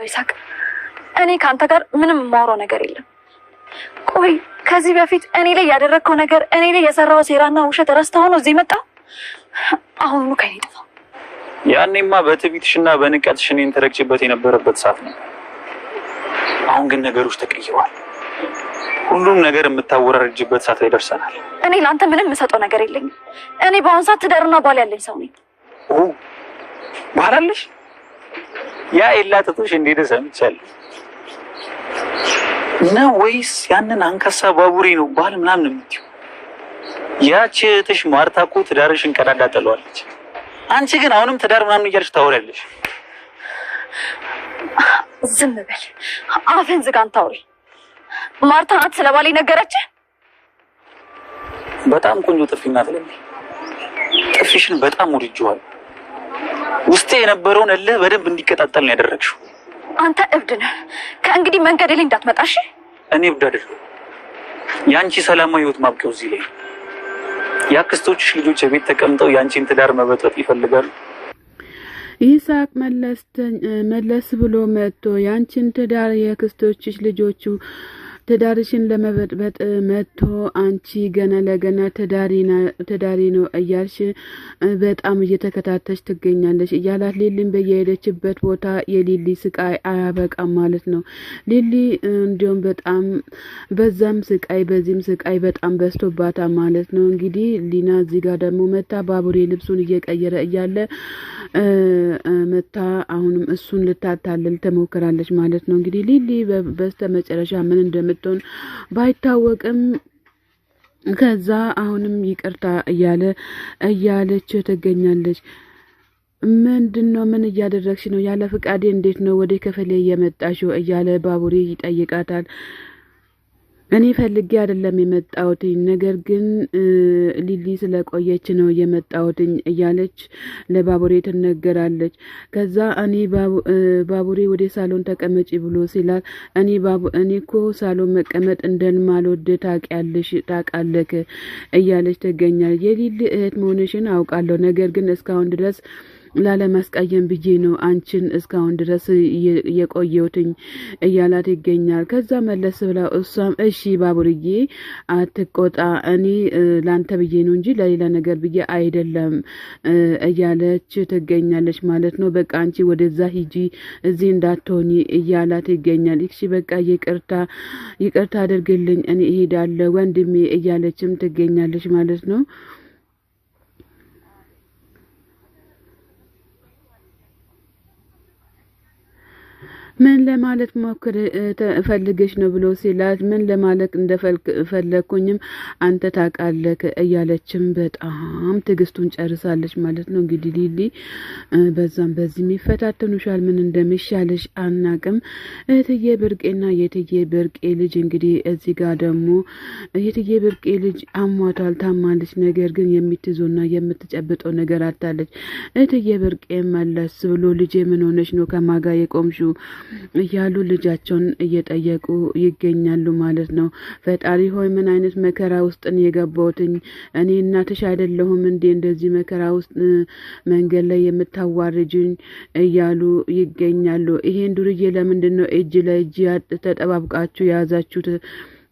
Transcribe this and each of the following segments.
ይሳቅ እኔ ካንተ ጋር ምንም ማውራው ነገር የለም። ቆይ ከዚህ በፊት እኔ ላይ ያደረግከው ነገር እኔ ላይ የሰራው ሴራና ውሸት ረስተህ ነው እዚህ መጣ? አሁን ነው ከኔ ጥፋ። ያኔማ በትዕቢትሽና በንቀትሽ እኔን ተረግጭበት የነበረበት ሰዓት ነው። አሁን ግን ነገሮች ተቀይረዋል። ሁሉም ነገር የምታወራርጅበት ሰዓት ላይ ደርሰናል። እኔ ለአንተ ምንም የምሰጠው ነገር የለኝም። እኔ በአሁን ሰዓት ትዳርና ባል ያለኝ ሰው ነኝ። ባል አለሽ? ያ የላጥቶሽ እንዴት ሰምቻለሁ ነው ወይስ ያንን አንካሳ ባቡሬ ነው ባል ምናምን የምትይው? ያቺ እህትሽ ማርታ እኮ ትዳርሽን ቀዳዳ ጥለዋለች። አንቺ ግን አሁንም ትዳር ምናምን እያልሽ ታወሪያለሽ። ዝም በል፣ አፍህን ዝጋ። አንተ አውሪ። ማርታ ናት ስለ ባሌ ነገረችህ? በጣም ቆንጆ ጥፊ ናት ለኔ። ጥፊሽን በጣም ወድጄዋለሁ። ውስጤ የነበረውን እልህ በደንብ እንዲቀጣጠል ነው ያደረግሽው። አንተ እብድ ነህ። ከእንግዲህ መንገድ ላይ እንዳትመጣሽ። እኔ እብድ አይደለሁ። ያንቺ ሰላማዊ ህይወት ማብቂያው እዚህ ላይ። ያክስቶችሽ ልጆች ቤት ተቀምጠው ያንቺን ትዳር መበጥበጥ ይፈልጋሉ። ይሳቅ መለስ ብሎ መጥቶ ያንቺን ትዳር የክስቶችሽ ልጆቹ ትዳርሽን ለመበጥበጥ መጥቶ አንቺ ገና ለገና ትዳሪ ነው እያልሽ በጣም እየተከታተሽ ትገኛለሽ እያላት ሊሊን በየሄደችበት ቦታ የሊሊ ስቃይ አያበቃም ማለት ነው። ሊሊ እንዲሁም በጣም በዛም ስቃይ በዚህም ስቃይ በጣም በዝቶባታ ማለት ነው። እንግዲህ ሊና እዚህ ጋር ደግሞ መታ ባቡሬ ልብሱን እየቀየረ እያለ መታ አሁንም እሱን ልታታልል ተሞክራለች ማለት ነው። እንግዲህ ሊሊ በስተመጨረሻ ምን እንደምትሆን ባይታወቅም ከዛ አሁንም ይቅርታ እያለች ትገኛለች። ምንድነው? ምን እያደረግሽ ነው? ያለ ፍቃዴ እንዴት ነው ወደ ከፈሌ የመጣሽው? እያለ ባቡሬ ይጠይቃታል። እኔ ፈልጌ አይደለም የመጣሁት፣ ነገር ግን ሊሊ ስለቆየች ነው የመጣሁት እያለች ለባቡሬ ትነገራለች። ከዛ እኔ ባቡሬ ወደ ሳሎን ተቀመጪ ብሎ ሲላት እኔ እኮ ሳሎን መቀመጥ እንደማልወድ ታውቃለህ እያለች ትገኛለች። የሊሊ እህት መሆንሽን አውቃለሁ፣ ነገር ግን እስካሁን ድረስ ላለማስቀየም ብዬ ነው አንቺን እስካሁን ድረስ የቆየሁትኝ እያላት ይገኛል። ከዛ መለስ ብላ እሷም እሺ ባቡርዬ አትቆጣ፣ እኔ ላንተ ብዬ ነው እንጂ ለሌላ ነገር ብዬ አይደለም እያለች ትገኛለች ማለት ነው። በቃ አንቺ ወደዛ ሂጂ፣ እዚህ እንዳትሆኚ እያላት ይገኛል። እሺ በቃ ይቅርታ አድርግልኝ፣ እኔ እሄዳለሁ ወንድሜ እያለችም ትገኛለች ማለት ነው። ምን ለማለት ሞክር ፈልገሽ ነው ብሎ ሲላት ምን ለማለት እንደፈለኩኝም አንተ ታውቃለህ እያለችም በጣም ትግስቱን ጨርሳለች ማለት ነው። እንግዲህ ሊሊ በዛም በዚህ የሚፈታተኑሻል፣ ምን እንደሚሻለሽ አናቅም። እህትዬ ብርቄና የትዬ ብርቄ ልጅ እንግዲህ እዚህ ጋር ደግሞ የትዬ ብርቄ ልጅ አሟታል፣ ታማለች። ነገር ግን የምትይዞና የምትጨብጠው ነገር አታለች። እህትዬ ብርቄ መለስ ብሎ ልጄ ምን ሆነሽ ነው ከማጋ የቆምሽው እያሉ ልጃቸውን እየጠየቁ ይገኛሉ ማለት ነው። ፈጣሪ ሆይ ምን አይነት መከራ ውስጥ ነው የገባሁትኝ? እኔ እናትሽ አይደለሁም እንዴ እንደዚህ መከራ ውስጥ መንገድ ላይ የምታዋርጅኝ እያሉ ይገኛሉ። ይሄን ዱርዬ ለምንድን ነው እጅ ለእጅ ተጠባብቃችሁ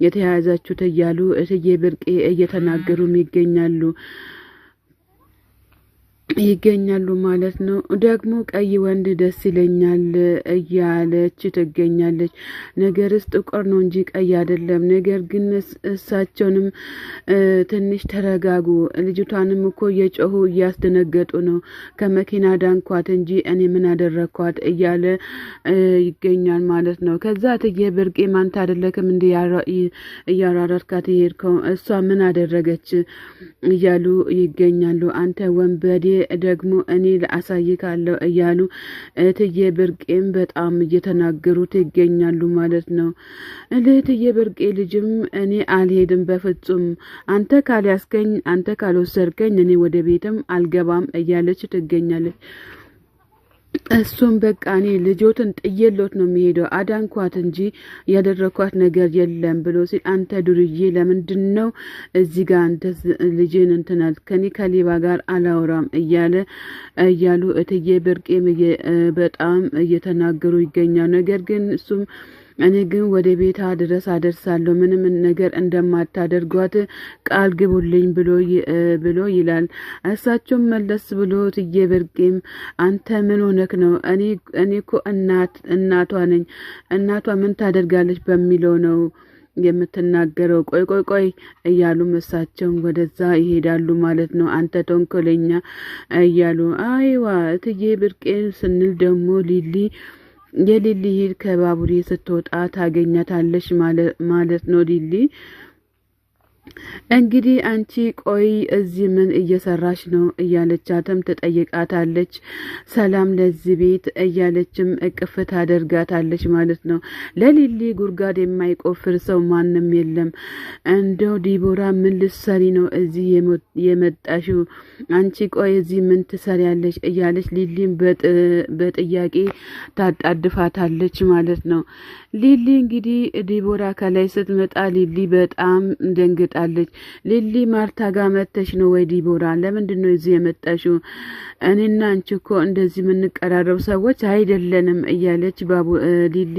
የተያያዛችሁት እያሉ እትዬ ብርቄ እየተናገሩም ይገኛሉ ማለት ነው። ደግሞ ቀይ ወንድ ደስ ይለኛል እያለች ትገኛለች። ነገርስ ጥቁር ነው እንጂ ቀይ አይደለም። ነገር ግን እሳቸውንም ትንሽ ተረጋጉ፣ ልጅቷንም እኮ እየጮሁ እያስደነገጡ ነው። ከመኪና ዳንኳት እንጂ እኔ ምን አደረኳት እያለ ይገኛል ማለት ነው። ከዛ እትዬ ብርቄ ማንተ አይደለክም እንዴ እያራራርካት የሄድከው? እሷ ምን አደረገች እያሉ ይገኛሉ። አንተ ወንበዴ ደግሞ እኔ ላሳይካለሁ እያሉ እትዬ ብርቄም በጣም እየተናገሩት ይገኛሉ ማለት ነው። እትዬ ብርቄ ልጅም እኔ አልሄድም በፍጹም፣ አንተ ካልያዝከኝ፣ አንተ ካልወሰድከኝ እኔ ወደ ቤትም አልገባም እያለች ትገኛለች። እሱም በቃ እኔ ልጆትን ጥየሎት ነው የሚሄደው አዳንኳት እንጂ ያደረኳት ነገር የለም ብሎ ሲል አንተ ዱርዬ ለምንድን ነው እዚህ ጋር አንተ ልጅን እንትናል ከኔ ከሌባ ጋር አላወራም እያሉ እትዬ ብርቄም በጣም እየተናገሩ ይገኛል። ነገር ግን እሱም እኔ ግን ወደ ቤታ ድረስ አደርሳለሁ ምንም ነገር እንደማታደርጓት ቃል ግቡልኝ ብሎ ይላል። እሳቸውም መለስ ብሎ እትዬ ብርቄም አንተ ምን ሆነክ ነው? እኔ እኮ እናቷ ነኝ። እናቷ ምን ታደርጋለች በሚለው ነው የምትናገረው። ቆይ እያሉ እሳቸውም ወደዛ ይሄዳሉ ማለት ነው። አንተ ተንኮለኛ እያሉ አይዋ እትዬ ብርቄን ስንል ደግሞ የሊሊ ሂድ ከባቡሬ ስትወጣ ታገኛታለሽ ማለት ነው። ሊሊ እንግዲህ አንቺ ቆይ እዚህ ምን እየሰራሽ ነው እያለቻትም ትጠይቃታለች። ሰላም ለዚህ ቤት እያለችም እቅፍ ታደርጋታለች ማለት ነው። ለሊሊ ጉርጋድ የማይቆፍር ሰው ማንም የለም። እንደው ዲቦራ ምን ልትሰሪ ነው እዚህ የመጣሽው? አንቺ ቆይ እዚህ ምን ትሰሪያለሽ እያለች ሊሊን በጥያቄ ታጣድፋታለች ማለት ነው። ሊሊ እንግዲህ ዲቦራ ከላይ ስትመጣ ሊሊ በጣም ደንግጣለች። ሊሊ ማርታ ጋር መተሽ ነው ወይ ዲቦራ? ለምንድን ነው እዚህ የመጣሽው? እኔና አንቺ እኮ እንደዚህ የምንቀራረብ ሰዎች አይደለንም እያለች ሊሊ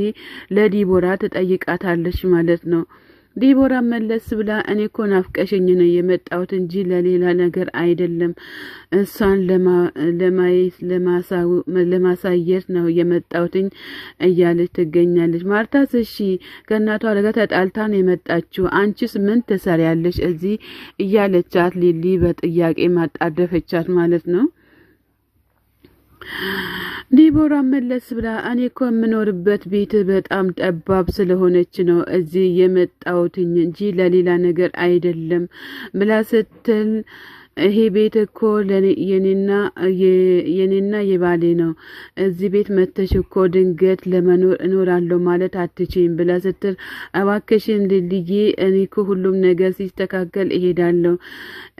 ለዲቦራ ትጠይቃታለች ማለት ነው። ዲቦራ መለስ ብላ እኔ እኮ ናፍቀሽኝ ነው የመጣሁት እንጂ ለሌላ ነገር አይደለም፣ እሷን ለማሳየት ነው የመጣሁትኝ እያለች ትገኛለች። ማርታስ እሺ ከእናቷ ጋር ተጣልታ ነው የመጣችው፣ አንቺስ ምን ትሰሪያለሽ እዚህ እያለቻት ሊሊ በጥያቄ ማጣደፈቻት ማለት ነው። ዲቦራ መለስ ብላ እኔ እኮ የምኖርበት ቤት በጣም ጠባብ ስለሆነች ነው እዚህ የመጣሁትኝ እንጂ ለሌላ ነገር አይደለም ብላ ስትል ይሄ ቤት እኮ የኔና የባሌ ነው። እዚህ ቤት መተሽ እኮ ድንገት ለመኖር እኖራለሁ ማለት አትችይም ብላ ስትል እባክሽን ልልዬ እኔ እኮ ሁሉም ነገር ሲስተካከል እሄዳለሁ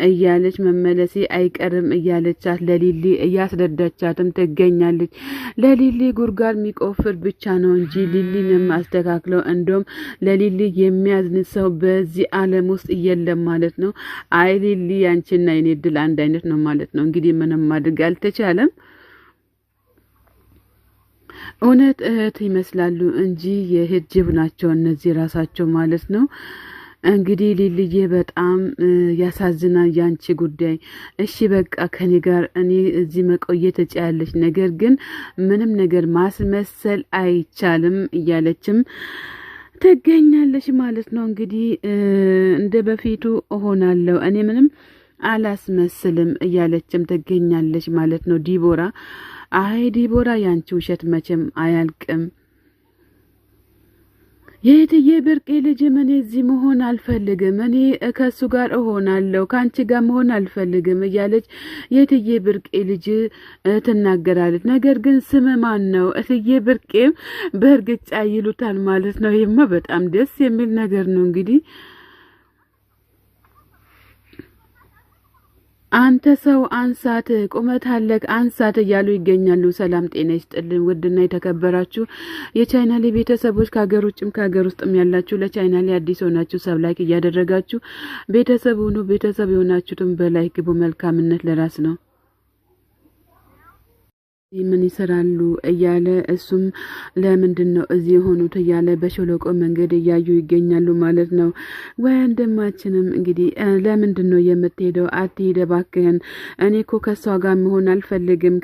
እያለች መመለሴ አይቀርም እያለቻት ለሊሊ እያስረዳቻትም ትገኛለች። ለሊሊ ጉርጋር የሚቆፍር ብቻ ነው እንጂ ሊሊንም አስተካክለው እንደውም ለሊሊ የሚያዝን ሰው በዚህ ዓለም ውስጥ የለም ማለት ነው። አይ ሊሊ አንቺና የኔ ድል አንድ አይነት ነው ማለት ነው። እንግዲህ ምንም ማድረግ አልተቻለም። እውነት እህት ይመስላሉ እንጂ የእህት ጅብ ናቸው እነዚህ ራሳቸው ማለት ነው። እንግዲህ ሊልዬ በጣም ያሳዝናል ያንቺ ጉዳይ። እሺ በቃ ከኔ ጋር እኔ እዚህ መቆየት እችላለች፣ ነገር ግን ምንም ነገር ማስመሰል አይቻልም እያለችም ትገኛለች ማለት ነው። እንግዲህ እንደ በፊቱ እሆናለሁ እኔ ምንም አላስመስልም እያለችም ትገኛለች ማለት ነው። ዲቦራ አይ ዲቦራ ያንቺ ውሸት መቼም አያልቅም። የእትዬ ብርቄ ልጅ ምን እዚህ መሆን አልፈልግም፣ እኔ ከሱ ጋር እሆናለሁ ካንቺ ጋር መሆን አልፈልግም እያለች የእትዬ ብርቄ ልጅ ትናገራለች። ነገር ግን ስም ማን ነው? እትዬ ብርቄም በእርግጫ ይሉታል ማለት ነው። ይሄማ በጣም ደስ የሚል ነገር ነው። እንግዲህ አንተ ሰው አንሳት፣ ቁመት አለክ አንሳት እያሉ ይገኛሉ። ሰላም ጤና ይስጥልን ውድና የተከበራችሁ የቻናሌ ቤተሰቦች ከሀገር ውጭም ከሀገር ውስጥም ያላችሁ ለቻናሌ አዲስ ሆናችሁ ሰብ ላይክ እያደረጋችሁ ቤተሰብ ሁኑ። ቤተሰብ የሆናችሁትም በላይክ ግቡ። መልካምነት ለራስ ነው። ምን ይሰራሉ እያለ እሱም ለምንድን ነው እዚህ የሆኑት እያለ በሸለቆ መንገድ እያዩ ይገኛሉ ማለት ነው። ወንድማችንም እንግዲህ ለምንድን ነው የምትሄደው? አትሄድ እባክህን፣ እኔ እኮ ከሷ ጋር መሆን አልፈልግም፣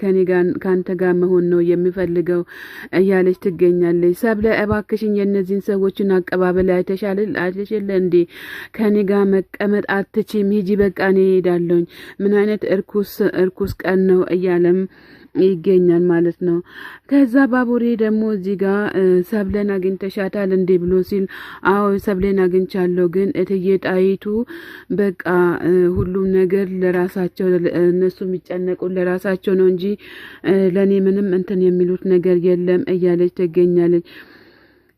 ከአንተ ጋር መሆን ነው የሚፈልገው እያለች ትገኛለች። ሰብለ እባክሽን የእነዚህን ሰዎችን አቀባበል አይተሻል እንዴ? ከኔ ጋር መቀመጥ አትችም፣ ሂጂ በቃ እኔ እሄዳለሁኝ። ምን አይነት እርኩስ ቀን ነው እያለም ይገኛል ማለት ነው። ከዛ ባቡሬ ደግሞ እዚህ ጋር ሰብለን አግኝተሻታል እንዴ ብሎ ሲል አዎ ሰብለን አግኝቻለሁ፣ ግን እትዬ ጣይቱ በቃ ሁሉም ነገር ለራሳቸው እነሱ የሚጨነቁ ለራሳቸው ነው እንጂ ለኔ ምንም እንትን የሚሉት ነገር የለም እያለች ትገኛለች።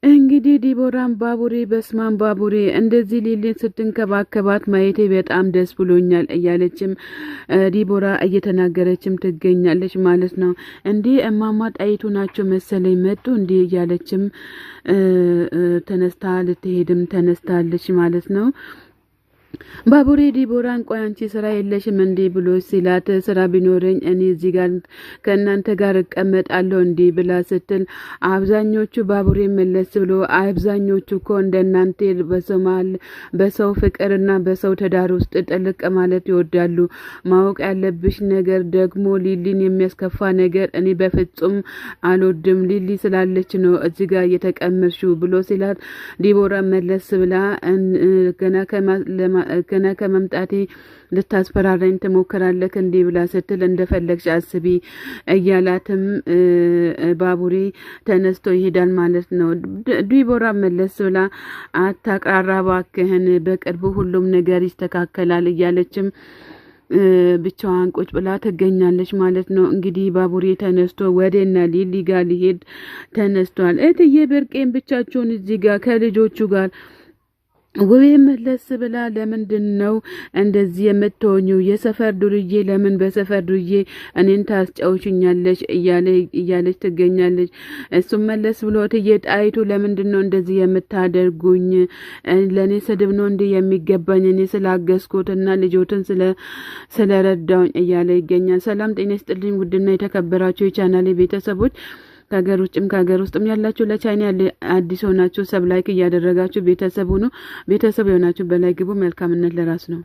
እንግዲህ ዲቦራም ባቡሬ በስማን ባቡሬ እንደዚህ ሊሊን ስትንከባከባት ማየቴ በጣም ደስ ብሎኛል እያለችም ዲቦራ እየተናገረችም ትገኛለች ማለት ነው። እንዲህ እማማ ጣይቱ ናቸው መሰለኝ መጡ እንዲህ እያለችም ተነስታ ልትሄድም ተነስታለች ማለት ነው። ባቡሬ ዲቦራን ቆይ አንቺ ስራ የለሽም እንዴ ብሎ ሲላት ስራ ቢኖረኝ እኔ እዚህ ጋር ከእናንተ ጋር እቀመጣለሁ እንዴ ብላ ስትል አብዛኞቹ ባቡሬ መለስ ብሎ አብዛኞቹ እኮ እንደናንተ በሰው ፍቅርና በሰው ትዳር ውስጥ ጥልቅ ማለት ይወዳሉ። ማወቅ ያለብሽ ነገር ደግሞ ሊሊን የሚያስከፋ ነገር እኔ በፍጹም አልወድም። ሊሊ ስላለች ነው እዚህ ጋር እየተቀመጥሽው ብሎ ሲላት ዲቦራ መለስ ብላ ገና ከመምጣቴ ልታስፈራራኝ ትሞክራለህ እንዴ ብላ ስትል እንደፈለግሽ አስቢ እያላትም ባቡሬ ተነስቶ ይሄዳል ማለት ነው። ዲቦራ መለስ ብላ አታቅራራ ባክህን በቅርቡ ሁሉም ነገር ይስተካከላል እያለችም ብቻዋን ቁጭ ብላ ትገኛለች ማለት ነው። እንግዲህ ባቡሬ ተነስቶ ወደና ሊሊ ጋር ሊሄድ ተነስቷል። እትዬ ብርቄን ብቻቸውን እዚህ ጋር ከልጆቹ ጋር ውቤ መለስ ብላ ለምንድን ነው እንደዚህ የምትሆኚው? የሰፈር ዱርዬ ለምን በሰፈር ዱርዬ እኔን ታስጫውሽኛለሽ? እያለች ትገኛለች። እሱም መለስ ብሎ እትዬ ጣይቱ ለምንድን ነው እንደዚህ የምታደርጉኝ? ለእኔ ስድብ ነው እንዲህ የሚገባኝ እኔ ስላገዝኩትና ልጆትን ስለረዳውኝ እያለ ይገኛል። ሰላም ጤና ይስጥልኝ ውድና የተከበራችሁ የቻናሌ ቤተሰቦች ከሀገር ውጭም ከሀገር ውስጥም ያላችሁ ለቻናሌ አዲስ ሆናችሁ ሰብ ላይክ እያደረጋችሁ ቤተሰብ ሁኑ። ቤተሰብ የሆናችሁ በላይ ግቡ። መልካምነት ለራስ ነው።